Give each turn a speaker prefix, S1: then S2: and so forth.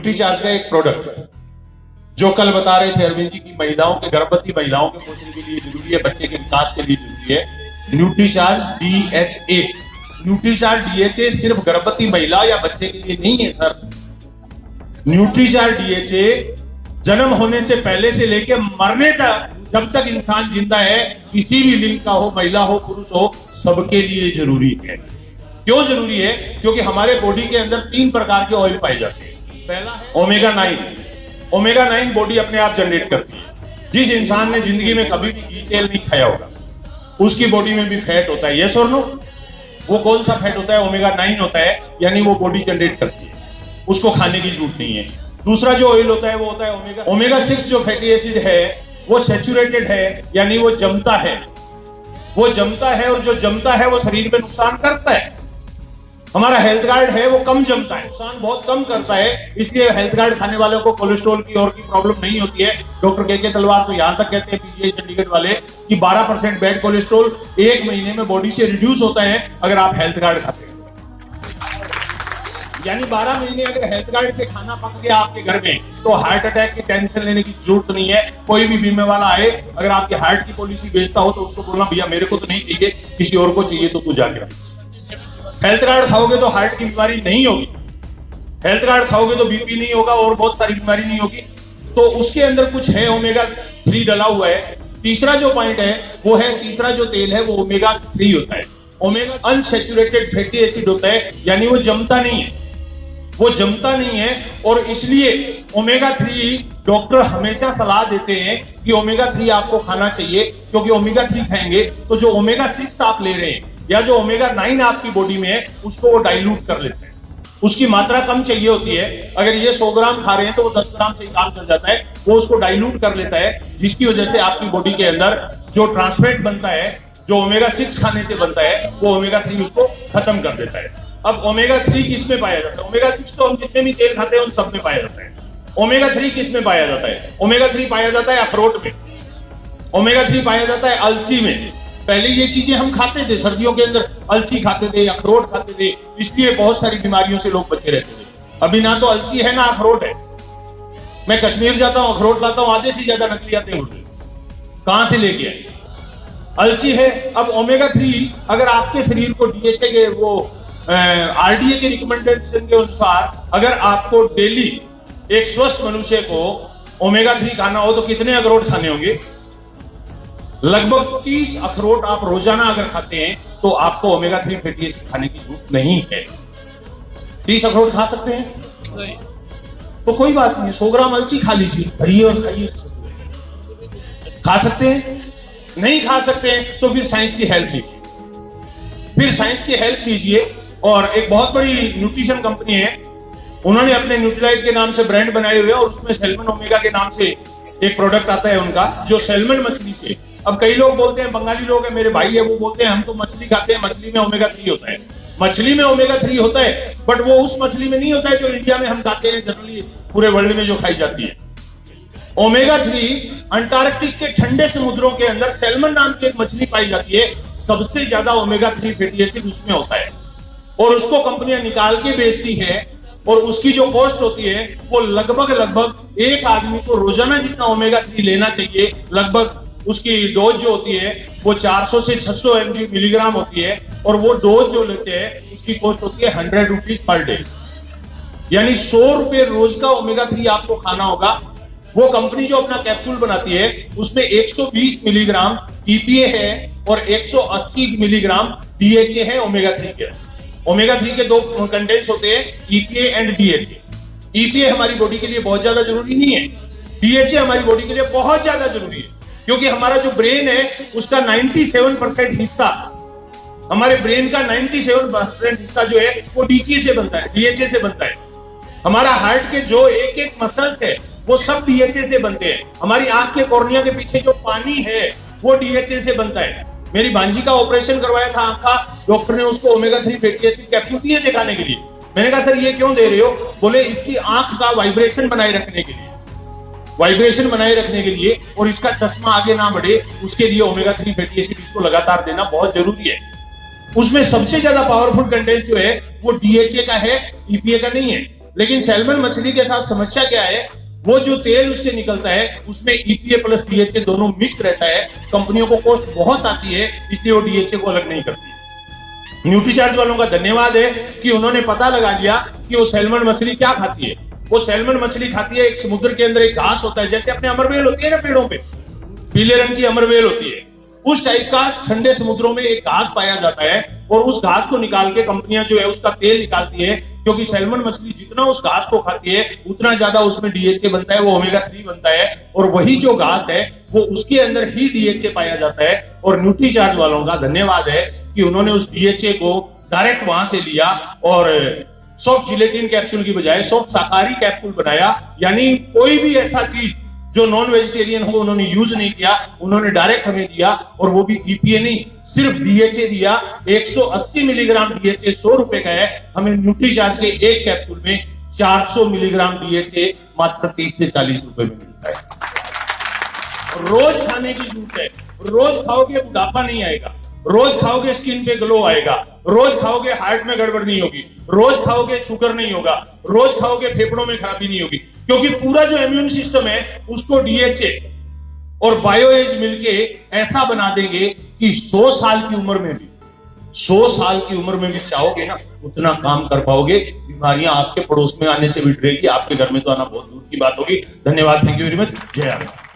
S1: Nutricharge का एक product जो कल बता रहे थे अरविंद जी की महिलाओं के, गर्भवती महिलाओं के पोषण के लिए जरूरी है, बच्चे के विकास के लिए जरूरी है न्यूट्रीचार्ज DHA। न्यूट्रीचार्ज DHA सिर्फ गर्भवती महिला या बच्चे के लिए नहीं है सर। न्यूट्रीचार्ज DHA जन्म होने से पहले से लेकर मरने तक, जब तक इंसान जिंदा है, किसी भी लिंग का हो, महिला हो पुरुष हो, सबके लिए जरूरी है। क्यों जरूरी है? क्योंकि हमारे बॉडी के अंदर 3 प्रकार के ऑयल पाए जाते हैं। पहला है ओमेगा 9। ओमेगा 9 बॉडी अपने आप जनरेट करती है। जिस इंसान ने जिंदगी में कभी भी घी तेल नहीं खाया होगा उसकी बॉडी में भी फैट होता है, यस और नो? वो कौन सा फैट होता है? ओमेगा 9 होता है, यानी वो बॉडी जनरेट करती है, उसको खाने की जरूरत नहीं है। दूसरा जो ऑयल होता है वो होता है ओमेगा 6 जो फैटी एसिड है वो सैचुरेटेड है, यानी वो जमता है। वो जमता है और जो जमता है वो शरीर में नुकसान करता है। हमारा हेल्थ गार्ड है वो कम जमता है, नुकसान बहुत कम करता है, इसलिए हेल्थ गार्ड खाने वालों को कोलेस्ट्रॉल की और की प्रॉब्लम नहीं होती है। डॉक्टर के तलवार तो यहां तक कहते हैं पीजीआई चंडीगढ़ वाले कि 12% बैड कोलेस्ट्रॉल 1 महीने में बॉडी से रिड्यूस होता है अगर आप हेल्थ गार्ड खाते हैं। यानी 12 महीने अगर हेल्थ गार्ड से खाना पक गया आपके घर में तो हार्ट अटैक की टेंशन लेने की जरूरत नहीं है। कोई भी बीमे वाला आए, अगर आपके हार्ट की पॉलिसी बेचता हो तो उसको बोलना भैया मेरे को तो नहीं चाहिए, किसी और को चाहिए तो तू जाके रख। हेल्थ कार्ड खाओगे तो हार्ट की बीमारी नहीं होगी, हेल्थ कार्ड खाओगे तो बीपी नहीं होगा और बहुत सारी बीमारी नहीं होगी। तो उसके अंदर कुछ है, ओमेगा 3 डला हुआ है। तीसरा जो पॉइंट है वो है, तीसरा जो तेल है वो ओमेगा 3 होता है। ओमेगा अनसैचुरेटेड फैटी एसिड होता है, यानी वो जमता नहीं है, वो जमता नहीं है। और इसलिए ओमेगा 3 डॉक्टर हमेशा सलाह देते हैं कि ओमेगा 3 आपको खाना चाहिए, क्योंकि ओमेगा 3 खाएंगे तो जो ओमेगा 6 आप ले रहे हैं या जो ओमेगा 9 आपकी बॉडी में है उसको वो डाइल्यूट कर लेते हैं। उसकी मात्रा कम चाहिए होती है। अगर ये 100 ग्राम खा रहे हैं तो वो 10 ग्राम से काम कर जाता है, वो उसको डाइल्यूट कर लेता है, जिसकी वजह से आपकी बॉडी के अंदर जो ट्रांसफैट बनता है, जो ओमेगा 6 खाने से बनता है, वो ओमेगा 3 उसको खत्म कर देता है। अब ओमेगा 3 किस में पाया जाता है? ओमेगा 6 तो हम जितने भी तेल खाते हैं उन सब में पाया जाता है। ओमेगा 3 किस में पाया जाता है? ओमेगा 3 पाया जाता है अखरोट में, ओमेगा 3 पाया जाता है अलसी में। पहले ये चीजें हम खाते थे, सर्दियों के अंदर अलसी खाते थे, अखरोट खाते थे, इसलिए बहुत सारी बीमारियों से लोग बचे रहते थे। अभी ना तो अलसी है ना अखरोट है। मैं कश्मीर जाता हूँ, अखरोट लाता हूँ, आधे से ज्यादा नकली आते हैं, कहां से लेके आए? अलसी है। अब ओमेगा 3 अगर आपके शरीर को DHA के वो RDA के रिकमेंडेशन के अनुसार अगर आपको डेली एक स्वस्थ मनुष्य को ओमेगा 3 खाना हो तो कितने अखरोट खाने होंगे? लगभग 30 अखरोट आप रोजाना अगर खाते हैं तो आपको ओमेगा 3 फैटी एसिड खाने की जरूरत नहीं है। 30 अखरोट खा सकते हैं तो कोई बात नहीं, 100 ग्राम अलसी खा लीजिए, भरिए और खाइए। खा सकते हैं? नहीं खा सकते हैं तो फिर साइंस की हेल्प लीजिए, फिर साइंस की हेल्प लीजिए। और एक बहुत बड़ी न्यूट्रिशन कंपनी है, उन्होंने अपने न्यूट्रीलाइट के नाम से ब्रांड बनाए हुए और उसमें सैल्मन ओमेगा के नाम से एक प्रोडक्ट आता है उनका, जो सैल्मन मछली से। अब कई लोग बोलते हैं, बंगाली लोग हैं, मेरे भाई है, वो बोलते हैं हम तो मछली खाते हैं, मछली में ओमेगा 3 होता है। मछली में ओमेगा 3 होता है, बट वो उस मछली में नहीं होता है जो इंडिया में हम खाते हैं, जनरली पूरे वर्ल्ड में जो खाई जाती है। ओमेगा 3 अंटार्कटिक के ठंडे समुद्रों के अंदर सैल्मन नाम की एक मछली पाई जाती है, सबसे ज्यादा ओमेगा 3 फैटी एसिड उसमें होता है और उसको कंपनियां निकाल के बेचती है। और उसकी जो कॉस्ट होती है वो लगभग एक आदमी को रोजाना जितना ओमेगा 3 लेना चाहिए, लगभग उसकी डोज जो होती है वो 400 से 600 मिलीग्राम होती है। और वो डोज जो लेते हैं उसकी कॉस्ट होती है 100 रुपीज पर डे, यानी 100 रुपए रोज का ओमेगा 3 आपको खाना होगा। वो कंपनी जो अपना कैप्सूल बनाती है उसमें 120 मिलीग्राम EPA है और 180 मिलीग्राम DHA है ओमेगा 3 के। ओमेगा 3 के 2 कंटेंट्स होते हैं, EPA एंड DHA। EPA हमारी बॉडी के लिए बहुत ज्यादा जरूरी नहीं है, DHA हमारी बॉडी के लिए बहुत ज्यादा जरूरी है, क्योंकि हमारा जो ब्रेन है उसका 97% हिस्सा, हमारे ब्रेन का 97% हिस्सा जो है वो DHA से बनता है, DHA से बनता है। हमारा हार्ट के जो एक मसल्स है वो सब DHA से बनते हैं। हमारी आंख के कॉर्निया के पीछे जो पानी है वो DHA से बनता है। मेरी भांजी का ऑपरेशन करवाया था आंख का, डॉक्टर ने उसको ओमेगा 3 फैटी एसिड कैप्सूल दिए थे खाने के लिए। मैंने कहा सर ये क्यों दे रहे हो? बोले इसकी आंख का वाइब्रेशन बनाए रखने के लिए, वाइब्रेशन बनाए रखने के लिए, और इसका चश्मा आगे ना बढ़े उसके लिए ओमेगा 3 फैटी एसिड इसको लगातार देना बहुत जरूरी है। उसमें सबसे ज्यादा पावरफुल कंटेंट जो है वो DHA का है, EPA का नहीं है। लेकिन सैल्मन मछली के साथ समस्या क्या है, वो जो तेल उससे निकलता है उसमें ईपीए प्लस डीएचए दोनों मिक्स रहता है। कंपनियों को कॉस्ट बहुत आती है, इसलिए वो डीएचए को अलग नहीं करती। न्यूट्रीचार्ज वालों का धन्यवाद है कि उन्होंने पता लगा लिया कि वो सैल्मन मछली क्या खाती है। वो सैल्मन मछली खाती है, एक समुद्र के अंदर एक घास होता है, जैसे अपने अमरवेल होती है ना पेड़ों पे, पीले रंग की अमरवेल होती है, उस टाइप का ठंडे समुद्रों में एक घास पाया जाता है। और उस घास को निकाल के कंपनियां जो है उसका तेल निकालती है, क्योंकि सैल्मन मछली जितना उस घास को खाती है उतना ज्यादा उसमें डीएचए बनता है, वो ओमेगा 3 बनता है, और वही जो घास है वो उसके अंदर ही डीएचए पाया जाता है। और न्यूट्रीचार्ज वालों का धन्यवाद है कि उन्होंने उस डीएचए को डायरेक्ट वहां से लिया और सॉफ्ट जिलेटिन कैप्सूल की बजाय सॉफ्ट शाकाहारी कैप्सूल बनाया। यानी कोई भी ऐसा चीज जो नॉन वेजिटेरियन हो उन्होंने यूज नहीं किया, उन्होंने डायरेक्ट हमें दिया, और वो भी ईपीए नहीं, सिर्फ डीएचए दिया। 180 मिलीग्राम डीएचए 100 रुपए का है, हमें न्यूट्रीचार्ज के एक कैप्सूल में 400 मिलीग्राम डीएचए मात्र 30 से 40 रुपए में मिलता है। रोज खाने की जरूरत है, रोज खाओगे बुढ़ापा नहीं आएगा, रोज खाओगे स्किन पे ग्लो आएगा, रोज खाओगे हार्ट में गड़बड़ नहीं होगी, रोज खाओगे शुगर नहीं होगा, रोज खाओगे फेफड़ों में खराबी नहीं होगी, क्योंकि पूरा जो इम्यून सिस्टम है उसको डीएचए और बायोएज मिलके ऐसा बना देंगे कि 100 साल की उम्र में भी 100 साल की उम्र में भी चाहोगे ना उतना काम कर पाओगे। बीमारियां आपके पड़ोस में आने से भी डरेगी, आपके घर में तो आना बहुत दूर की बात होगी। धन्यवाद, थैंक यू वेरी मच, जय आनंद।